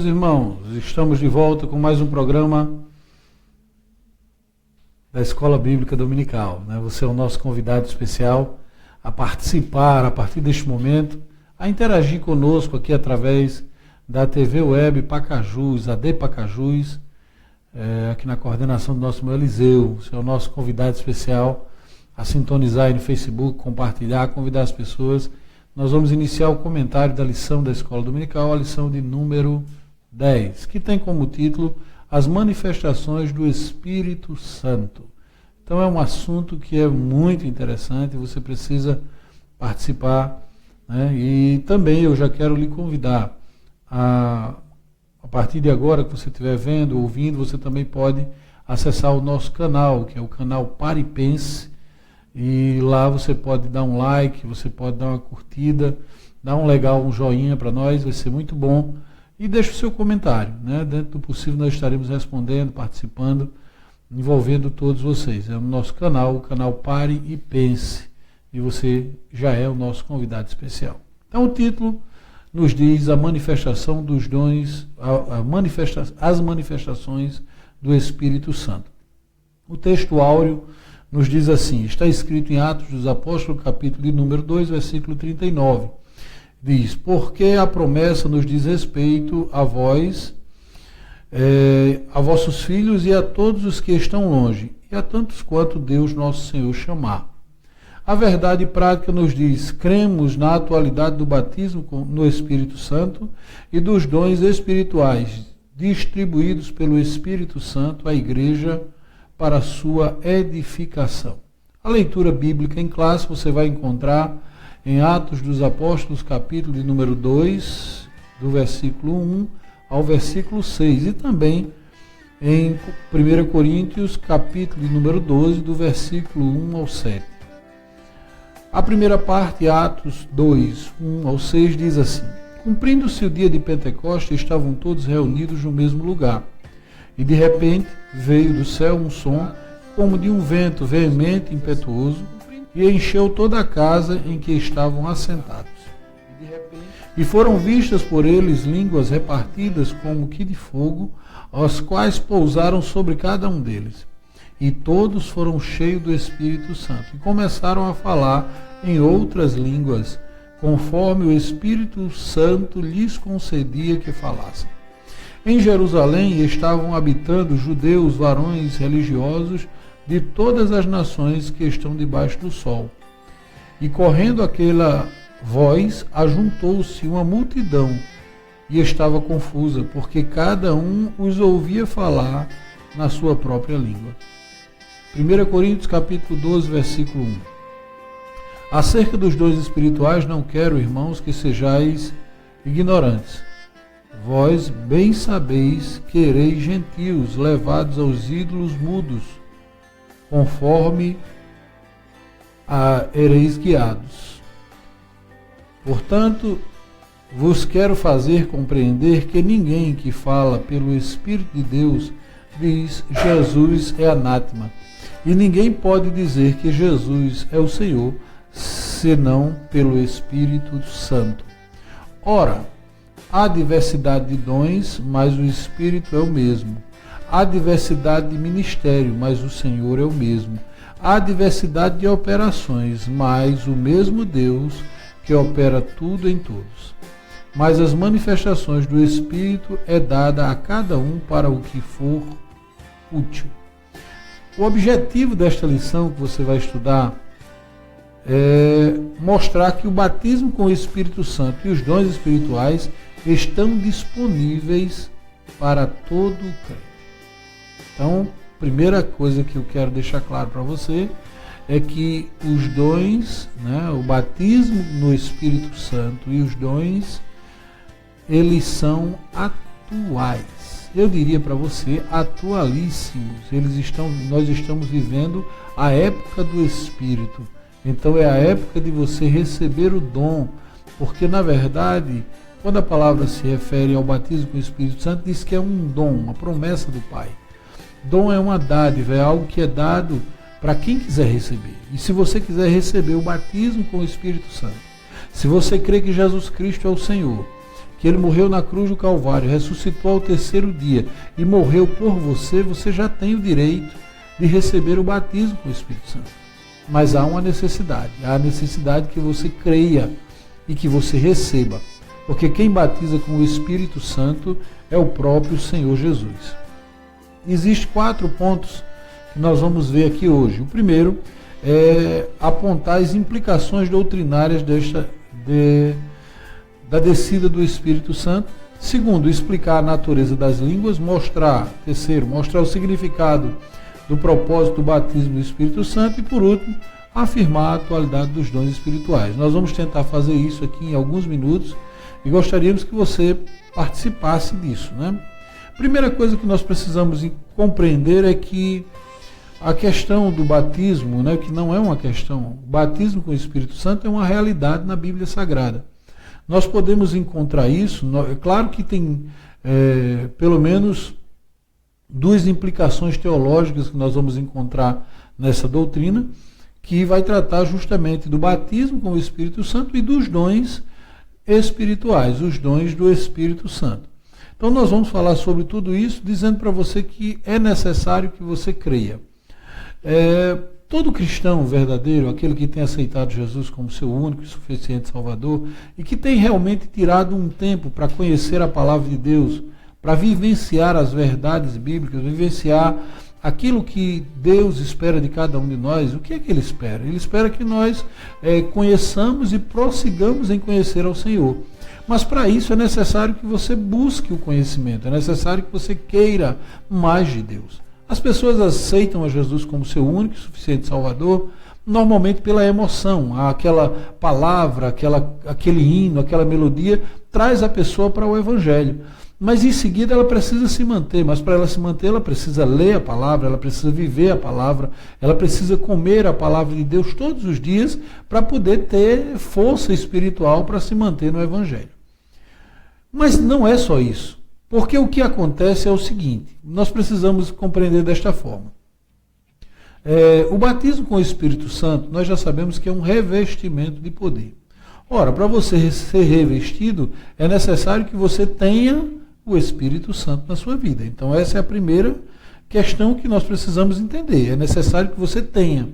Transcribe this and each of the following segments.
Irmãos, estamos de volta com mais um programa da Escola Bíblica Dominical. Você é o nosso convidado especial a participar, a partir deste momento, a interagir conosco aqui através da TV Web Pacajus, AD Pacajus, aqui na coordenação do nosso irmão Eliseu. Você é o nosso convidado especial a sintonizar aí no Facebook, compartilhar, convidar as pessoas. Nós vamos iniciar o comentário da lição da Escola Dominical, a lição de número 10, que tem como título As Manifestações do Espírito Santo. Então é um assunto que é muito interessante, você precisa participar, né? E também eu já quero lhe convidar a partir de agora que você estiver vendo, ouvindo, você também pode acessar o nosso canal, que é o canal Paripense, e lá você pode dar um like, você pode dar uma curtida, dar um legal, um joinha para nós, vai ser muito bom. E deixe o seu comentário, né? Dentro do possível nós estaremos respondendo, participando, envolvendo todos vocês. É o nosso canal, o canal Pare e Pense, e você já é o nosso convidado especial. Então o título nos diz a manifestação dos dons, as manifestações do Espírito Santo. O texto áureo nos diz assim, está escrito em Atos dos Apóstolos, capítulo de número 2, versículo 39. Diz, porque a promessa nos diz respeito a vós, a vossos filhos e a todos os que estão longe, e a tantos quanto Deus nosso Senhor chamar. A verdade prática nos diz, cremos na atualidade do batismo no Espírito Santo e dos dons espirituais distribuídos pelo Espírito Santo à Igreja para a sua edificação. A leitura bíblica em classe você vai encontrar em Atos dos Apóstolos, capítulo de número 2, do versículo 1 ao versículo 6, e também em 1 Coríntios, capítulo de número 12, do versículo 1 ao 7. A primeira parte, Atos 2, 1 ao 6, diz assim, cumprindo-se o dia de Pentecostes, estavam todos reunidos no mesmo lugar, e de repente veio do céu um som, como de um vento veemente e impetuoso, e encheu toda a casa em que estavam assentados. E foram vistas por eles línguas repartidas como que de fogo, as quais pousaram sobre cada um deles. E todos foram cheios do Espírito Santo, e começaram a falar em outras línguas, conforme o Espírito Santo lhes concedia que falassem. Em Jerusalém estavam habitando judeus, varões religiosos, de todas as nações que estão debaixo do sol. E correndo aquela voz, ajuntou-se uma multidão, e estava confusa, porque cada um os ouvia falar na sua própria língua. 1 Coríntios capítulo 12, versículo 1. Acerca dos dons espirituais, não quero, irmãos, que sejais ignorantes. Vós bem sabeis que ereis gentios, levados aos ídolos mudos, conforme ereis guiados. Portanto, vos quero fazer compreender que ninguém que fala pelo Espírito de Deus diz Jesus é anátema, e ninguém pode dizer que Jesus é o Senhor, senão pelo Espírito Santo. Ora, há diversidade de dons, mas o Espírito é o mesmo. Há diversidade de ministério, mas o Senhor é o mesmo. Há diversidade de operações, mas o mesmo Deus que opera tudo em todos. Mas as manifestações do Espírito é dada a cada um para o que for útil. O objetivo desta lição que você vai estudar é mostrar que o batismo com o Espírito Santo e os dons espirituais estão disponíveis para todo o crente. Então, primeira coisa que eu quero deixar claro para você é que os dons, o batismo no Espírito Santo e os dons, eles são atuais. Eu diria para você, atualíssimos. Nós estamos vivendo a época do Espírito. Então é a época de você receber o dom, porque na verdade, quando a palavra se refere ao batismo com o Espírito Santo, diz que é um dom, uma promessa do Pai. Dom é uma dádiva, é algo que é dado para quem quiser receber. E se você quiser receber o batismo com o Espírito Santo, se você crê que Jesus Cristo é o Senhor, que ele morreu na cruz do Calvário, ressuscitou ao terceiro dia e morreu por você, você já tem o direito de receber o batismo com o Espírito Santo. Mas há uma necessidade, há a necessidade que você creia e que você receba. Porque quem batiza com o Espírito Santo é o próprio Senhor Jesus. Existem 4 pontos que nós vamos ver aqui hoje. O primeiro é apontar as implicações doutrinárias da descida do Espírito Santo. Segundo, explicar a natureza das línguas. Terceiro, mostrar o significado do propósito do batismo do Espírito Santo. E por último, afirmar a atualidade dos dons espirituais. Nós vamos tentar fazer isso aqui em alguns minutos e gostaríamos que você participasse disso, né? Primeira coisa que nós precisamos compreender é que a questão do batismo, né, que não é uma questão, o batismo com o Espírito Santo é uma realidade na Bíblia Sagrada. Nós podemos encontrar isso, é claro que tem pelo menos 2 implicações teológicas que nós vamos encontrar nessa doutrina, que vai tratar justamente do batismo com o Espírito Santo e dos dons espirituais, os dons do Espírito Santo. Então nós vamos falar sobre tudo isso, dizendo para você que é necessário que você creia. Todo cristão verdadeiro, aquele que tem aceitado Jesus como seu único e suficiente Salvador, e que tem realmente tirado um tempo para conhecer a palavra de Deus, para vivenciar as verdades bíblicas, vivenciar aquilo que Deus espera de cada um de nós, o que é que Ele espera? Ele espera que nós conheçamos e prossigamos em conhecer ao Senhor. Mas para isso é necessário que você busque o conhecimento, é necessário que você queira mais de Deus. As pessoas aceitam a Jesus como seu único e suficiente Salvador, normalmente pela emoção. Aquela palavra, aquele hino, aquela melodia, traz a pessoa para o Evangelho. Mas em seguida ela precisa se manter, mas para ela se manter ela precisa ler a palavra, ela precisa viver a palavra, ela precisa comer a palavra de Deus todos os dias para poder ter força espiritual para se manter no Evangelho. Mas não é só isso, porque o que acontece é o seguinte, nós precisamos compreender desta forma. O batismo com o Espírito Santo, nós já sabemos que é um revestimento de poder. Ora, para você ser revestido, é necessário que você tenha o Espírito Santo na sua vida. Então essa é a primeira questão que nós precisamos entender. É necessário que você tenha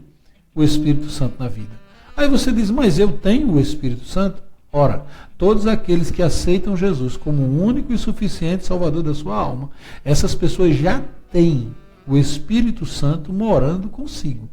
o Espírito Santo na vida. Aí você diz, mas eu tenho o Espírito Santo? Ora, todos aqueles que aceitam Jesus como o único e suficiente Salvador da sua alma, essas pessoas já têm o Espírito Santo morando consigo.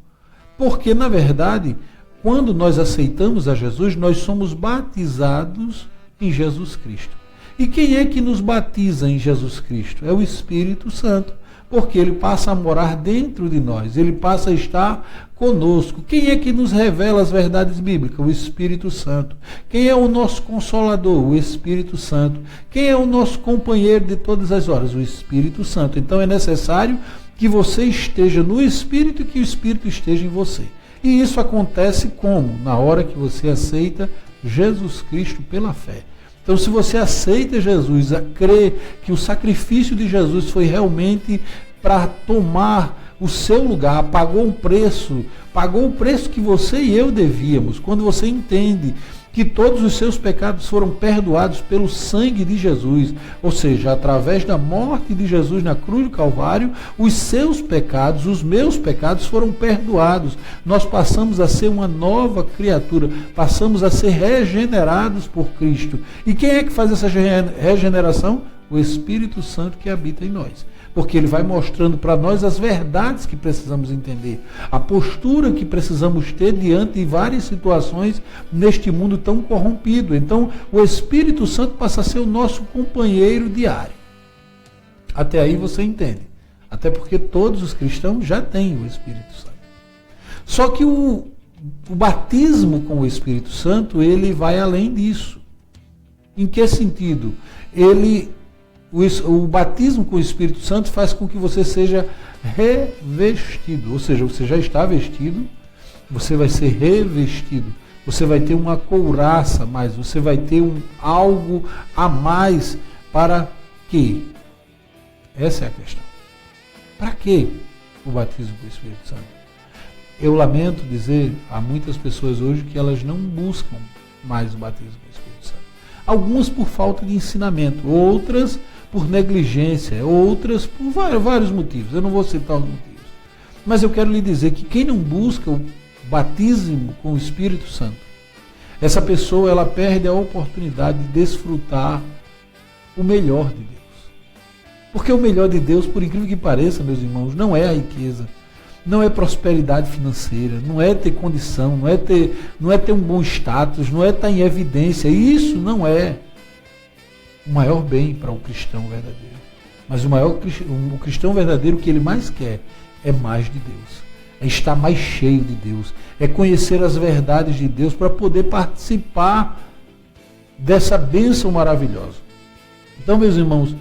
Porque, na verdade, quando nós aceitamos a Jesus, nós somos batizados em Jesus Cristo. E quem é que nos batiza em Jesus Cristo? É o Espírito Santo, porque ele passa a morar dentro de nós, ele passa a estar conosco. Quem é que nos revela as verdades bíblicas? O Espírito Santo. Quem é o nosso consolador? O Espírito Santo. Quem é o nosso companheiro de todas as horas? O Espírito Santo. Então é necessário que você esteja no Espírito e que o Espírito esteja em você. E isso acontece como? Na hora que você aceita Jesus Cristo pela fé. Então, se você aceita Jesus, crê que o sacrifício de Jesus foi realmente para tomar o seu lugar, pagou o preço que você e eu devíamos. Quando você entende que todos os seus pecados foram perdoados pelo sangue de Jesus, ou seja, através da morte de Jesus na cruz do Calvário, os seus pecados, os meus pecados foram perdoados. Nós passamos a ser uma nova criatura, passamos a ser regenerados por Cristo. E quem é que faz essa regeneração? O Espírito Santo que habita em nós. Porque ele vai mostrando para nós as verdades que precisamos entender, a postura que precisamos ter diante de várias situações neste mundo tão corrompido. Então, o Espírito Santo passa a ser o nosso companheiro diário. Até aí você entende. Até porque todos os cristãos já têm o Espírito Santo. Só que o batismo com o Espírito Santo, ele vai além disso. Em que sentido? O batismo com o Espírito Santo faz com que você seja revestido, ou seja, você já está vestido, você vai ser revestido, você vai ter uma couraça a mais, você vai ter algo a mais. Para quê? Essa é a questão. Para quê o batismo com o Espírito Santo? Eu lamento dizer a muitas pessoas hoje que elas não buscam mais o batismo com o Espírito Santo. Algumas por falta de ensinamento, outras por negligência, outras por vários motivos. Eu não vou citar os motivos. Mas eu quero lhe dizer que quem não busca o batismo com o Espírito Santo, essa pessoa ela perde a oportunidade de desfrutar o melhor de Deus. Porque o melhor de Deus, por incrível que pareça, meus irmãos, não é a riqueza, não é prosperidade financeira, não é ter condição, não é ter um bom status, não é estar em evidência. Isso não é o maior bem para um cristão verdadeiro. Mas o cristão verdadeiro, o que ele mais quer é mais de Deus, é estar mais cheio de Deus, é conhecer as verdades de Deus para poder participar dessa bênção maravilhosa. Então, meus irmãos,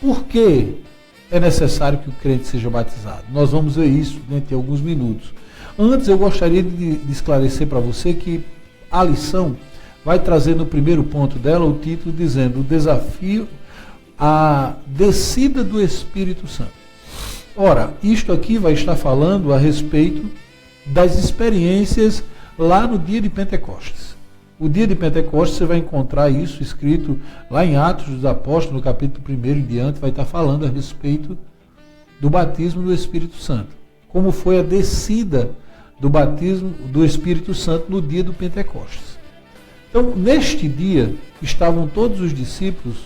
por que é necessário que o crente seja batizado? Nós vamos ver isso dentro de alguns minutos. Antes, eu gostaria de esclarecer para você que a lição vai trazer no primeiro ponto dela o título dizendo o desafio à descida do Espírito Santo. Ora, isto aqui vai estar falando a respeito das experiências lá no dia de Pentecostes. O dia de Pentecostes você vai encontrar isso escrito lá em Atos dos Apóstolos, no capítulo 1 em diante, vai estar falando a respeito do batismo do Espírito Santo. Como foi a descida do batismo do Espírito Santo no dia do Pentecostes. Então, neste dia, estavam todos os discípulos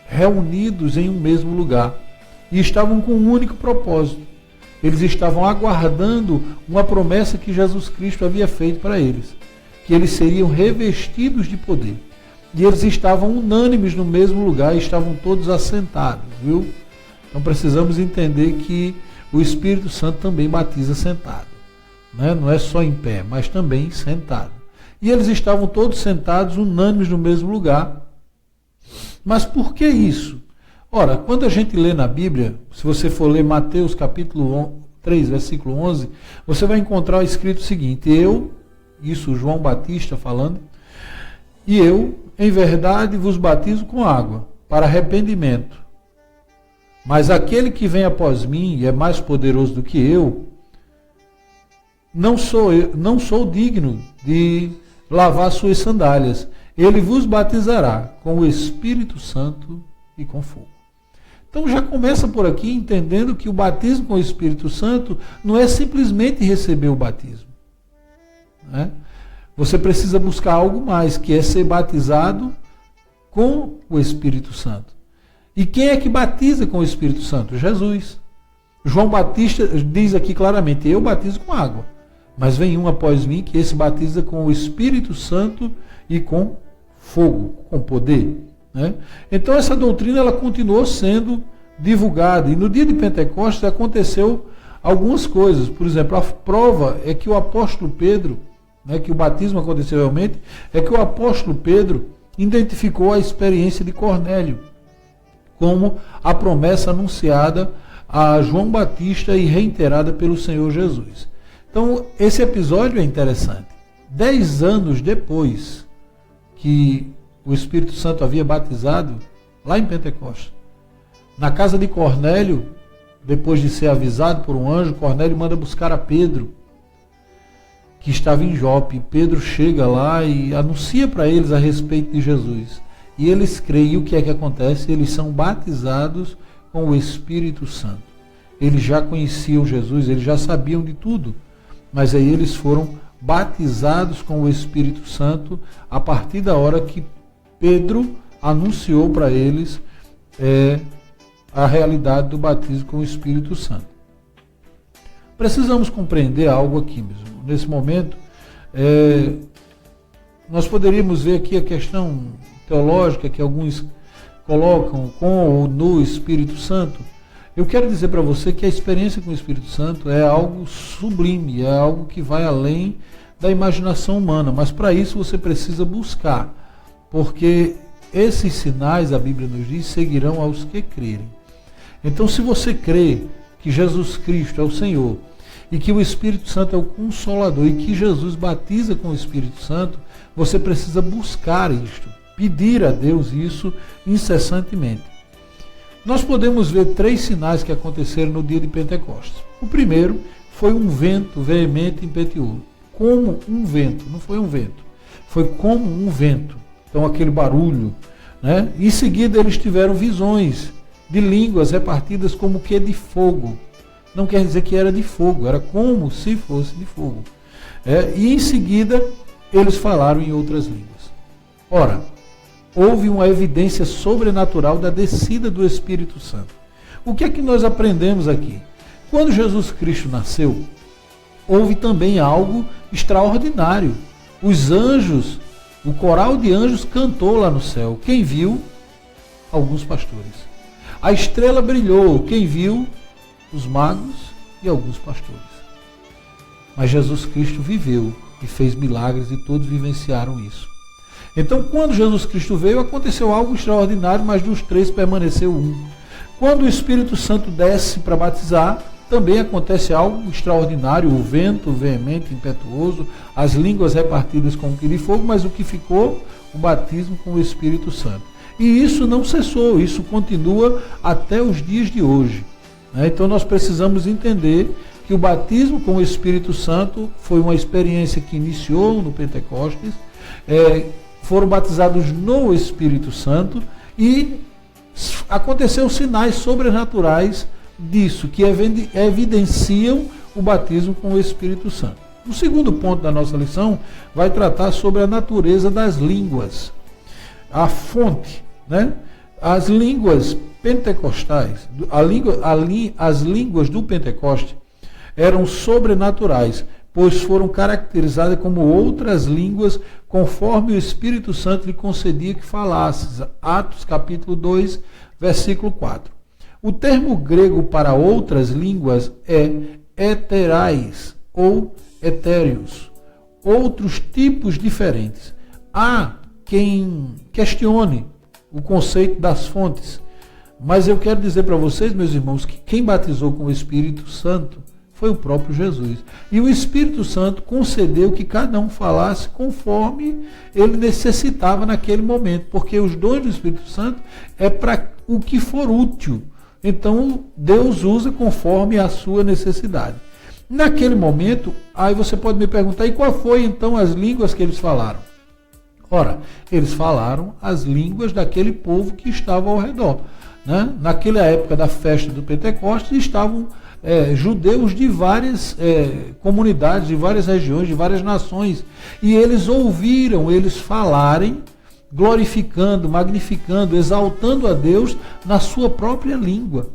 reunidos em um mesmo lugar e estavam com um único propósito. Eles estavam aguardando uma promessa que Jesus Cristo havia feito para eles, que eles seriam revestidos de poder. E eles estavam unânimes no mesmo lugar e estavam todos assentados, viu? Então precisamos entender que o Espírito Santo também batiza sentado, né? Não é só em pé, mas também sentado. E eles estavam todos sentados, unânimes no mesmo lugar. Mas por que isso? Ora, quando a gente lê na Bíblia, se você for ler Mateus capítulo 3, versículo 11, você vai encontrar escrito o seguinte: isso João Batista falando, e eu, em verdade, vos batizo com água, para arrependimento. Mas aquele que vem após mim, e é mais poderoso do que eu, não sou digno de lavar suas sandálias. Ele vos batizará com o Espírito Santo e com fogo. Então já começa por aqui entendendo que o batismo com o Espírito Santo não é simplesmente receber o batismo, né? Você precisa buscar algo mais, que é ser batizado com o Espírito Santo. E quem é que batiza com o Espírito Santo? Jesus. João Batista diz aqui claramente: eu batizo com água, mas vem um após mim que esse batiza com o Espírito Santo e com fogo, com poder, né? Então essa doutrina ela continuou sendo divulgada, e no dia de Pentecostes aconteceu algumas coisas. Por exemplo, a prova é que o apóstolo Pedro, né, que o batismo aconteceu realmente, é que o apóstolo Pedro identificou a experiência de Cornélio como a promessa anunciada a João Batista e reiterada pelo Senhor Jesus. Então esse episódio é interessante. 10 anos depois que o Espírito Santo havia batizado, lá em Pentecostes, na casa de Cornélio, depois de ser avisado por um anjo, Cornélio manda buscar a Pedro, que estava em Jope. Pedro chega lá e anuncia para eles a respeito de Jesus. E eles creem. E o que é que acontece? Eles são batizados com o Espírito Santo. Eles já conheciam Jesus, eles já sabiam de tudo, mas aí eles foram batizados com o Espírito Santo a partir da hora que Pedro anunciou para eles a realidade do batismo com o Espírito Santo. Precisamos compreender algo aqui mesmo. Nesse momento, nós poderíamos ver aqui a questão teológica que alguns colocam com ou no Espírito Santo. Eu quero dizer para você que a experiência com o Espírito Santo é algo sublime, é algo que vai além da imaginação humana, mas para isso você precisa buscar, porque esses sinais, a Bíblia nos diz, seguirão aos que crerem. Então, se você crê que Jesus Cristo é o Senhor, e que o Espírito Santo é o Consolador, e que Jesus batiza com o Espírito Santo, você precisa buscar isto, pedir a Deus isso incessantemente. Nós podemos ver 3 sinais que aconteceram no dia de Pentecostes. O primeiro foi um vento veemente e impetuoso. Como um vento, não foi um vento, foi como um vento. então aquele barulho, né? Em seguida eles tiveram visões de línguas repartidas como que de fogo. Não quer dizer que era de fogo, era como se fosse de fogo. E em seguida eles falaram em outras línguas. Ora, houve uma evidência sobrenatural da descida do Espírito Santo. O que é que nós aprendemos aqui? Quando Jesus Cristo nasceu, houve também algo extraordinário. Os anjos, o coral de anjos cantou lá no céu. Quem viu? Alguns pastores. A estrela brilhou. Quem viu? Os magos e alguns pastores. Mas Jesus Cristo viveu e fez milagres e todos vivenciaram isso. Então, quando Jesus Cristo veio, aconteceu algo extraordinário, mas dos três permaneceu um. Quando o Espírito Santo desce para batizar, também acontece algo extraordinário, o vento veemente, impetuoso, as línguas repartidas com que de fogo, mas o que ficou? O batismo com o Espírito Santo. E isso não cessou, isso continua até os dias de hoje. Então nós precisamos entender que o batismo com o Espírito Santo foi uma experiência que iniciou no Pentecostes, foram batizados no Espírito Santo e aconteceram sinais sobrenaturais disso, que evidenciam o batismo com o Espírito Santo. O segundo ponto da nossa lição vai tratar sobre a natureza das línguas, a fonte, né? As línguas pentecostais, as línguas do Pentecoste eram sobrenaturais, pois foram caracterizadas como outras línguas, conforme o Espírito Santo lhe concedia que falasse. Atos capítulo 2, versículo 4. O termo grego para outras línguas é heterais ou etéreos, outros tipos diferentes. Há quem questione o conceito das fontes, mas eu quero dizer para vocês, meus irmãos, que quem batizou com o Espírito Santo foi o próprio Jesus. E o Espírito Santo concedeu que cada um falasse conforme ele necessitava naquele momento, porque os dons do Espírito Santo é para o que for útil. Então, Deus usa conforme a sua necessidade. Naquele momento, aí você pode me perguntar, e qual foi então as línguas que eles falaram? Ora, eles falaram as línguas daquele povo que estava ao redor. Né? Naquela época da festa do Pentecostes, estavam judeus de várias comunidades, de várias regiões, de várias nações. E eles ouviram eles falarem, glorificando, magnificando, exaltando a Deus na sua própria língua.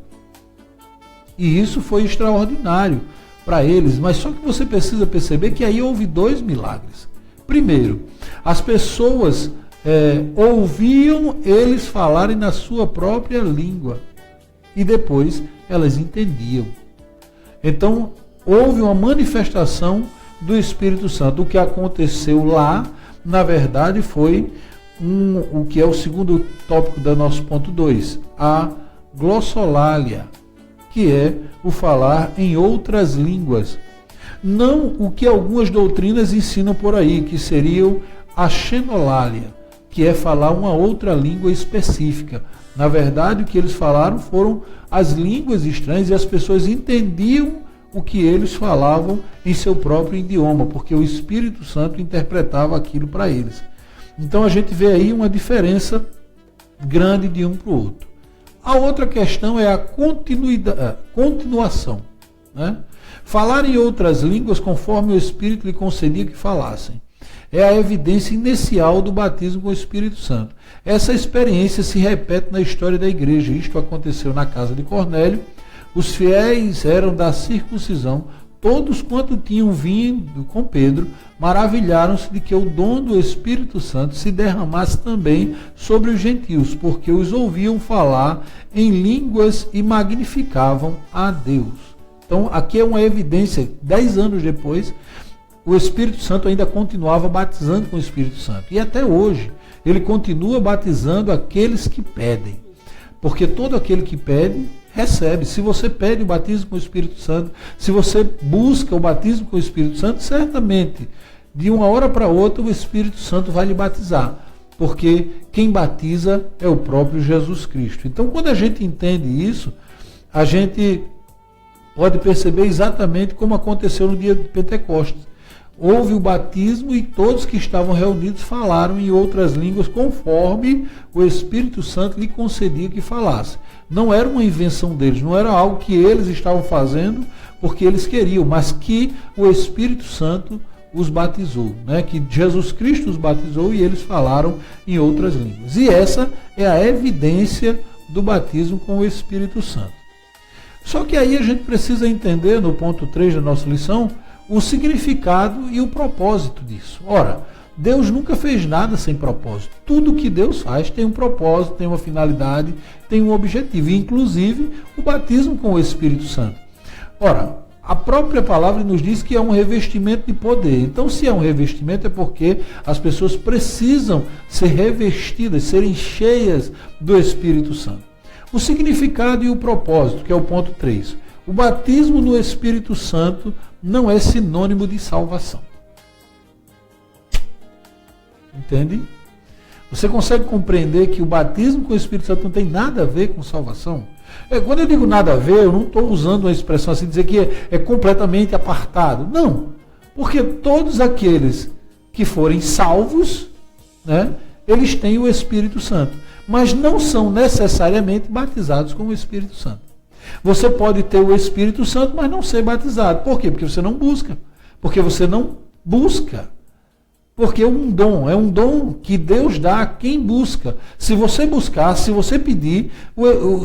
E isso foi extraordinário para eles. Mas só que você precisa perceber que aí houve dois milagres. Primeiro, as pessoas ouviam eles falarem na sua própria língua. E depois elas entendiam. Então, houve uma manifestação do Espírito Santo. O que aconteceu lá, na verdade, foi o que é o segundo tópico do nosso ponto 2, a glossolalia, que é o falar em outras línguas. Não o que algumas doutrinas ensinam por aí, que seriam a xenolalia, que é falar uma outra língua específica. Na verdade, o que eles falaram foram as línguas estranhas e as pessoas entendiam o que eles falavam em seu próprio idioma, porque o Espírito Santo interpretava aquilo para eles. Então a gente vê aí uma diferença grande de um para o outro. A outra questão é a continuação. Né? Falar em outras línguas conforme o Espírito lhe concedia que falassem. É a evidência inicial do batismo com o Espírito Santo. Essa experiência se repete na história da igreja. Isto aconteceu na casa de Cornélio. Os fiéis eram da circuncisão. Todos quanto tinham vindo com Pedro maravilharam-se de que o dom do Espírito Santo se derramasse também sobre os gentios, porque os ouviam falar em línguas e magnificavam a Deus. Então, aqui é uma evidência, 10 anos depois, o Espírito Santo ainda continuava batizando com o Espírito Santo. E até hoje, ele continua batizando aqueles que pedem. Porque todo aquele que pede, recebe. Se você pede o batismo com o Espírito Santo, se você busca o batismo com o Espírito Santo, certamente, de uma hora para outra, o Espírito Santo vai lhe batizar. Porque quem batiza é o próprio Jesus Cristo. Então, quando a gente entende isso, a gente pode perceber exatamente como aconteceu no dia de Pentecostes. houve o batismo e todos que estavam reunidos falaram em outras línguas conforme o Espírito Santo lhe concedia que falasse. Não era uma invenção deles, não era algo que eles estavam fazendo porque eles queriam, mas que o Espírito Santo os batizou, né? Que Jesus Cristo os batizou e eles falaram em outras línguas. E essa é a evidência do batismo com o Espírito Santo. Só que aí a gente precisa entender, no ponto 3 da nossa lição, o significado e o propósito disso. Ora, Deus nunca fez nada sem propósito. Tudo que Deus faz tem um propósito, tem uma finalidade, tem um objetivo, inclusive o batismo com o Espírito Santo. Ora, a própria palavra nos diz que é um revestimento de poder. Então, se é um revestimento, é porque as pessoas precisam ser revestidas, serem cheias do Espírito Santo. O significado e o propósito, que é o ponto 3. O batismo no Espírito Santo não é sinônimo de salvação. Entende? Você consegue compreender que o batismo com o Espírito Santo não tem nada a ver com salvação? Quando eu digo nada a ver, eu não estou usando uma expressão assim, dizer que é completamente apartado. Não. Porque todos aqueles que forem salvos, né, eles têm o Espírito Santo. Mas não são necessariamente batizados com o Espírito Santo. Você pode ter o Espírito Santo, mas não ser batizado. Por quê? Porque você não busca. Porque você não busca. Porque é um dom que Deus dá a quem busca. Se você buscar, se você pedir,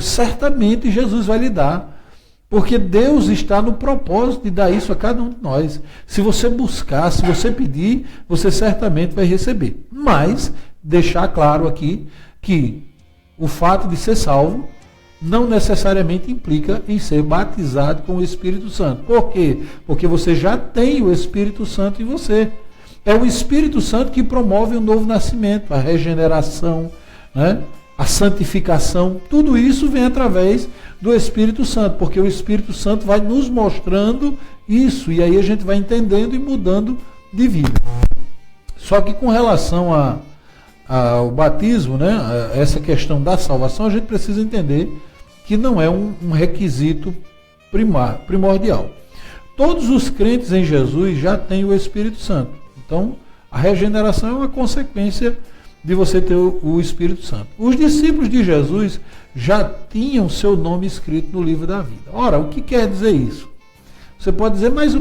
certamente Jesus vai lhe dar. Porque Deus está no propósito de dar isso a cada um de nós. Se você buscar, se você pedir, você certamente vai receber. Mas, deixar claro aqui que o fato de ser salvo não necessariamente implica em ser batizado com o Espírito Santo. Por quê? Porque você já tem o Espírito Santo em você. É o Espírito Santo que promove o novo nascimento, a regeneração, né? A santificação. Tudo isso vem através do Espírito Santo, porque o Espírito Santo vai nos mostrando isso, e aí a gente vai entendendo e mudando de vida. Só que com relação ao batismo, né? Essa questão da salvação, a gente precisa entender que não é um requisito primordial. Todos os crentes em Jesus já têm o Espírito Santo. Então, a regeneração é uma consequência de você ter o Espírito Santo. Os discípulos de Jesus já tinham seu nome escrito no livro da vida. Ora, o que quer dizer isso? Você pode dizer, mas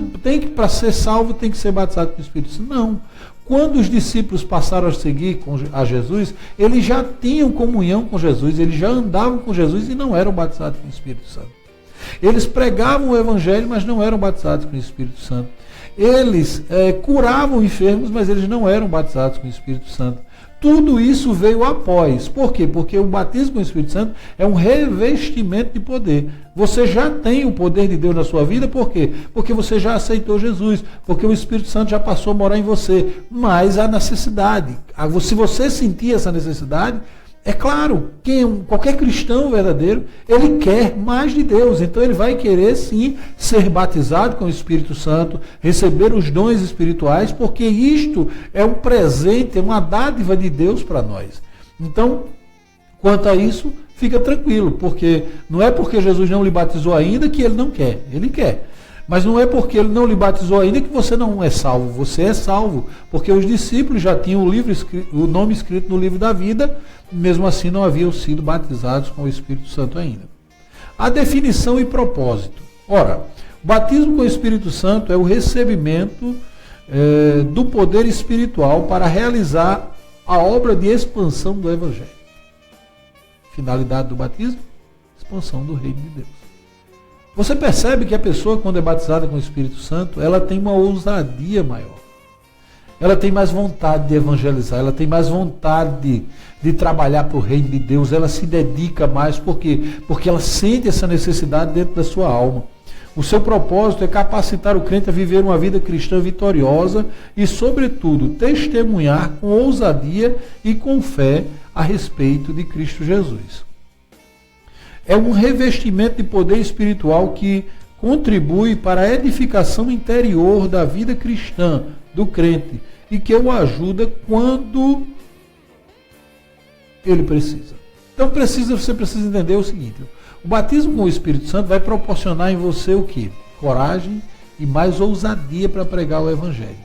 para ser salvo tem que ser batizado com o Espírito Santo. Não. Quando os discípulos passaram a seguir a Jesus, eles já tinham comunhão com Jesus, eles já andavam com Jesus e não eram batizados com o Espírito Santo. Eles pregavam o Evangelho, mas não eram batizados com o Espírito Santo. Eles curavam enfermos, mas eles não eram batizados com o Espírito Santo. Tudo isso veio após. Por quê? Porque o batismo com o Espírito Santo é um revestimento de poder. Você já tem o poder de Deus na sua vida, por quê? Porque você já aceitou Jesus, porque o Espírito Santo já passou a morar em você. Mas há necessidade. Se você sentir essa necessidade, é claro, qualquer cristão verdadeiro, ele quer mais de Deus. Então ele vai querer sim ser batizado com o Espírito Santo, receber os dons espirituais, porque isto é um presente, é uma dádiva de Deus para nós. Então, quanto a isso, fica tranquilo, porque não é porque Jesus não lhe batizou ainda que ele não quer, ele quer. Mas não é porque ele não lhe batizou ainda que você não é salvo. Você é salvo, porque os discípulos já tinham o nome escrito no livro da vida, mesmo assim não haviam sido batizados com o Espírito Santo ainda. A definição e propósito. Ora, o batismo com o Espírito Santo é o recebimento do poder espiritual para realizar a obra de expansão do Evangelho. Finalidade do batismo? Expansão do reino de Deus. Você percebe que a pessoa, quando é batizada com o Espírito Santo, ela tem uma ousadia maior. Ela tem mais vontade de evangelizar, ela tem mais vontade de trabalhar para o reino de Deus, ela se dedica mais. Por quê? Porque ela sente essa necessidade dentro da sua alma. O seu propósito é capacitar o crente a viver uma vida cristã vitoriosa e, sobretudo, testemunhar com ousadia e com fé a respeito de Cristo Jesus. É um revestimento de poder espiritual que contribui para a edificação interior da vida cristã do crente e que o ajuda quando ele precisa. Então você precisa entender o seguinte: o batismo com o Espírito Santo vai proporcionar em você o quê? Coragem e mais ousadia para pregar o Evangelho.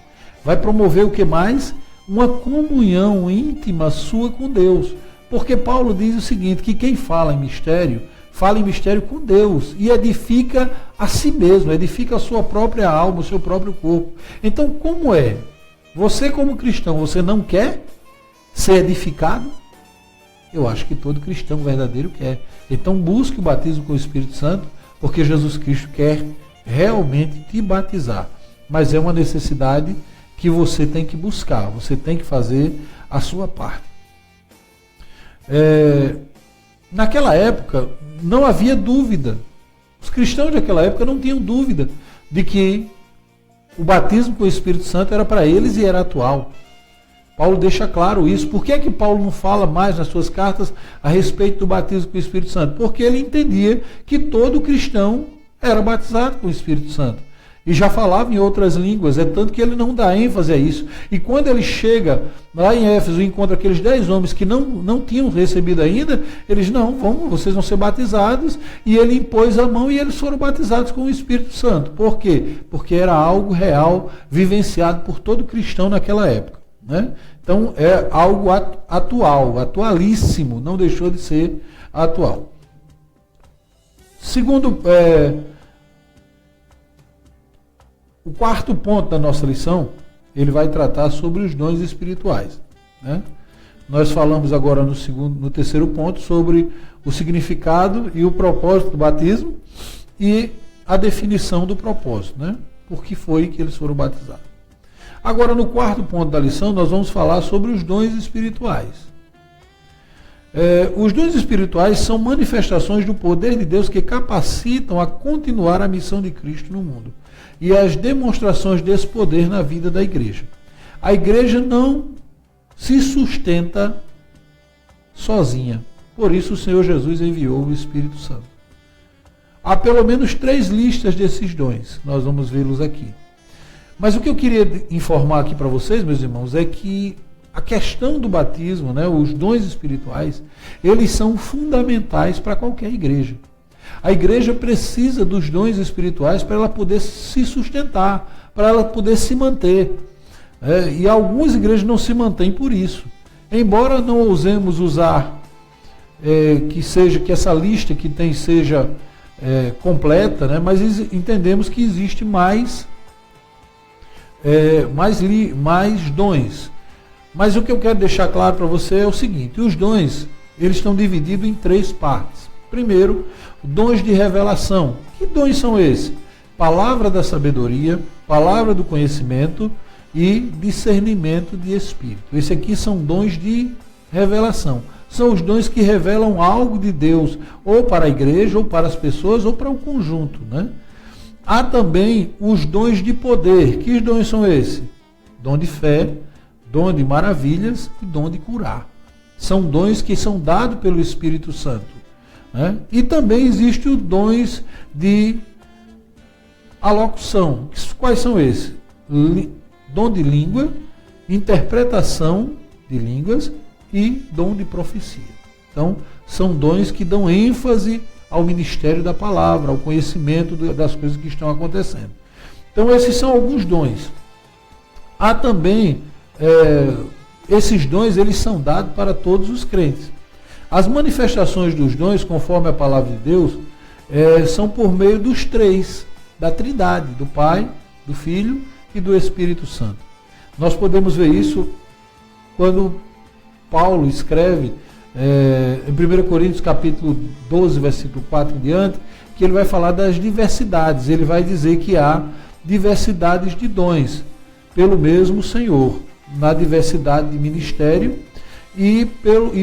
vai promover o que mais? Uma comunhão íntima sua com Deus. Porque Paulo diz o seguinte, que quem fala em mistério com Deus e edifica a si mesmo, edifica a sua própria alma, o seu próprio corpo. Então, como é? Você como cristão, você não quer ser edificado? Eu acho que todo cristão verdadeiro quer. Então busque o batismo com o Espírito Santo, porque Jesus Cristo quer realmente te batizar. Mas é uma necessidade que você tem que buscar, você tem que fazer a sua parte. Naquela época não havia dúvida. Os cristãos daquela época não tinham dúvida de que o batismo com o Espírito Santo era para eles e era atual. Paulo deixa claro isso. Por que é que Paulo não fala mais nas suas cartas a respeito do batismo com o Espírito Santo? Porque ele entendia que todo cristão era batizado com o Espírito Santo. E já falava em outras línguas, é tanto que ele não dá ênfase a isso. E quando ele chega lá em Éfeso e encontra aqueles 10 homens que não tinham recebido ainda, eles, vocês vão ser batizados. E ele impôs a mão e eles foram batizados com o Espírito Santo. Por quê? Porque era algo real, vivenciado por todo cristão naquela época. Né? Então é algo atual, atualíssimo, não deixou de ser atual. Segundo, o quarto ponto da nossa lição, ele vai tratar sobre os dons espirituais. Né? Nós falamos agora no terceiro ponto sobre o significado e o propósito do batismo e a definição do propósito, né? Por que foi que eles foram batizados. Agora, no quarto ponto da lição, nós vamos falar sobre os dons espirituais. Os dons espirituais são manifestações do poder de Deus que capacitam a continuar a missão de Cristo no mundo e as demonstrações desse poder na vida da igreja. A igreja não se sustenta sozinha. Por isso o Senhor Jesus enviou o Espírito Santo. Há pelo menos 3 listas desses dons. Nós vamos vê-los aqui. Mas o que eu queria informar aqui para vocês, meus irmãos, é que a questão do batismo, né, os dons espirituais, eles são fundamentais para qualquer igreja. A igreja precisa dos dons espirituais para ela poder se sustentar, para ela poder se manter. E algumas igrejas não se mantêm por isso. Embora não ousemos usar que essa lista que tem seja completa, né, mas entendemos que existe mais dons. Mas o que eu quero deixar claro para você é o seguinte: os dons, eles estão divididos em 3 partes. Primeiro, dons de revelação. Que dons são esses? Palavra da sabedoria, palavra do conhecimento e discernimento de espírito. Esses aqui são dons de revelação. São os dons que revelam algo de Deus, ou para a igreja, ou para as pessoas, ou para o conjunto, né? Há também os dons de poder. Que dons são esses? Dom de fé, dom de maravilhas e dom de curar. São dons que são dados pelo Espírito Santo. Né? E também existem os dons de alocução. Quais são esses? Dom de língua, interpretação de línguas e dom de profecia. Então, são dons que dão ênfase ao ministério da palavra, ao conhecimento das coisas que estão acontecendo. Então, esses são alguns dons. Há também, esses dons, eles são dados para todos os crentes. As manifestações dos dons, conforme a palavra de Deus, são por meio dos 3, da Trindade, do Pai, do Filho e do Espírito Santo. Nós podemos ver isso quando Paulo escreve em 1 Coríntios capítulo 12, versículo 4 em diante, que ele vai falar das diversidades. Ele vai dizer que há diversidades de dons pelo mesmo Senhor, na diversidade de ministério e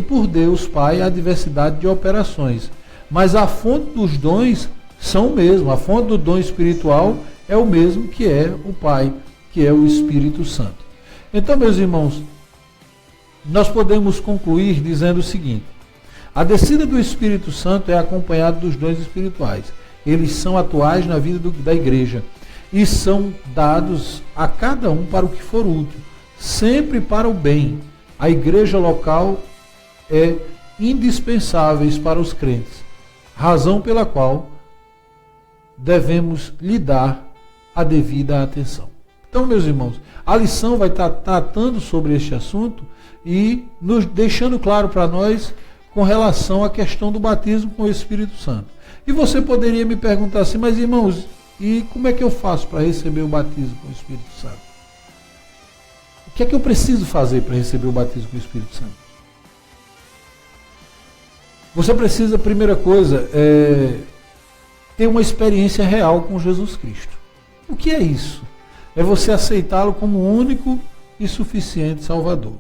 por Deus Pai a diversidade de operações. Mas a fonte dos dons são o mesmo. A fonte do dom espiritual é o mesmo, que é o Pai, que é o Espírito Santo. Então, meus irmãos, nós podemos concluir dizendo o seguinte: a descida do Espírito Santo é acompanhada dos dons espirituais. Eles são atuais na vida da igreja e são dados a cada um para o que for útil, sempre para o bem. A igreja local é indispensável para os crentes, razão pela qual devemos lhe dar a devida atenção. Então, meus irmãos, a lição vai estar tratando sobre este assunto e nos deixando claro para nós com relação à questão do batismo com o Espírito Santo. E você poderia me perguntar assim, mas irmãos, e como é que eu faço para receber o batismo com o Espírito Santo? O que é que eu preciso fazer para receber o batismo com o Espírito Santo? Você precisa, primeira coisa, ter uma experiência real com Jesus Cristo. O que é isso? É você aceitá-lo como único e suficiente Salvador.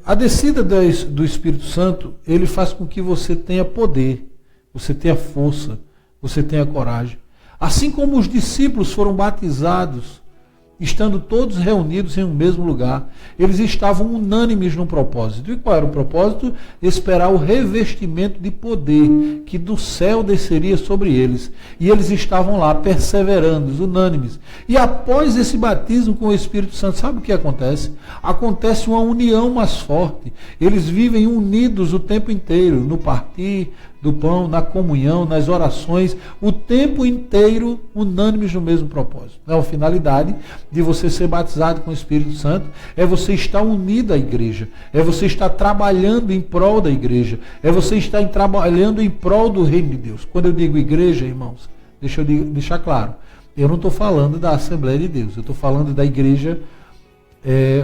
A descida do Espírito Santo, ele faz com que você tenha poder, você tenha força, você tenha coragem. Assim como os discípulos foram batizados, estando todos reunidos em um mesmo lugar, eles estavam unânimes num propósito. E qual era o propósito? Esperar o revestimento de poder que do céu desceria sobre eles. E eles estavam lá, perseverando, unânimes. E após esse batismo com o Espírito Santo, sabe o que acontece? Acontece uma união mais forte. Eles vivem unidos o tempo inteiro, no partir do pão, na comunhão, nas orações, o tempo inteiro unânimes no mesmo propósito. A finalidade de você ser batizado com o Espírito Santo é você estar unido à igreja, é você estar trabalhando em prol da igreja, é você estar trabalhando em prol do reino de Deus. Quando eu digo igreja, irmãos, deixa eu deixar claro, eu não estou falando da Assembleia de Deus, eu estou falando da igreja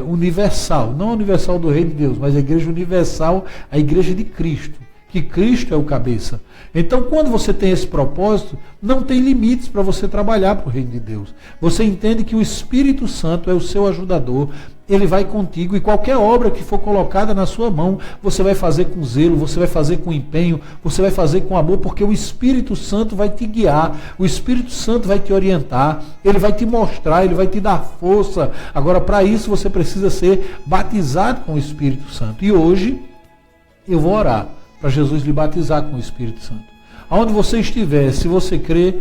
universal, não a universal do reino de Deus, mas a igreja universal, a igreja de Cristo. Que Cristo é o cabeça. Então, quando você tem esse propósito, não tem limites para você trabalhar para o reino de Deus. Você entende que o Espírito Santo é o seu ajudador, ele vai contigo e qualquer obra que for colocada na sua mão, você vai fazer com zelo, você vai fazer com empenho, você vai fazer com amor, porque o Espírito Santo vai te guiar, o Espírito Santo vai te orientar, ele vai te mostrar, ele vai te dar força. Agora, para isso, você precisa ser batizado com o Espírito Santo. E hoje, eu vou orar para Jesus lhe batizar com o Espírito Santo. Aonde você estiver, se você crê,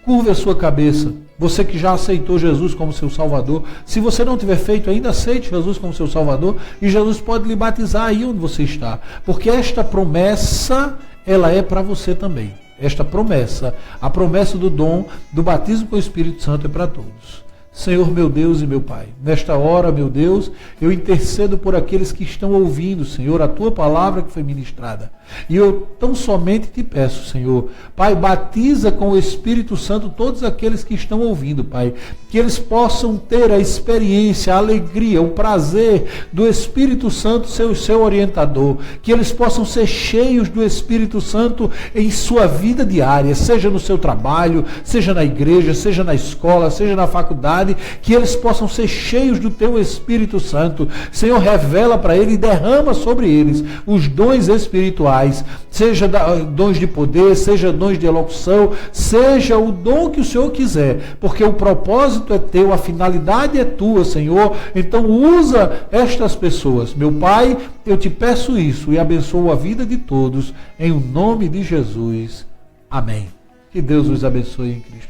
curve a sua cabeça. Você que já aceitou Jesus como seu Salvador, se você não tiver feito ainda, aceite Jesus como seu Salvador e Jesus pode lhe batizar aí onde você está. Porque esta promessa, ela é para você também. Esta promessa, a promessa do dom do batismo com o Espírito Santo é para todos. Senhor, meu Deus e meu Pai, nesta hora, meu Deus, eu intercedo por aqueles que estão ouvindo, Senhor, a Tua palavra que foi ministrada. E eu tão somente te peço, Senhor, Pai, batiza com o Espírito Santo todos aqueles que estão ouvindo, Pai, que eles possam ter a experiência, a alegria, o prazer do Espírito Santo ser o seu orientador, que eles possam ser cheios do Espírito Santo em sua vida diária, seja no seu trabalho, seja na igreja, seja na escola, seja na faculdade, que eles possam ser cheios do Teu Espírito Santo. Senhor, revela para eles e derrama sobre eles os dons espirituais, seja dons de poder, seja dons de elocução, seja o dom que o Senhor quiser, porque o propósito é Teu, a finalidade é Tua, Senhor. Então usa estas pessoas. Meu Pai, eu te peço isso e abençoo a vida de todos, em o nome de Jesus. Amém. Que Deus os abençoe em Cristo.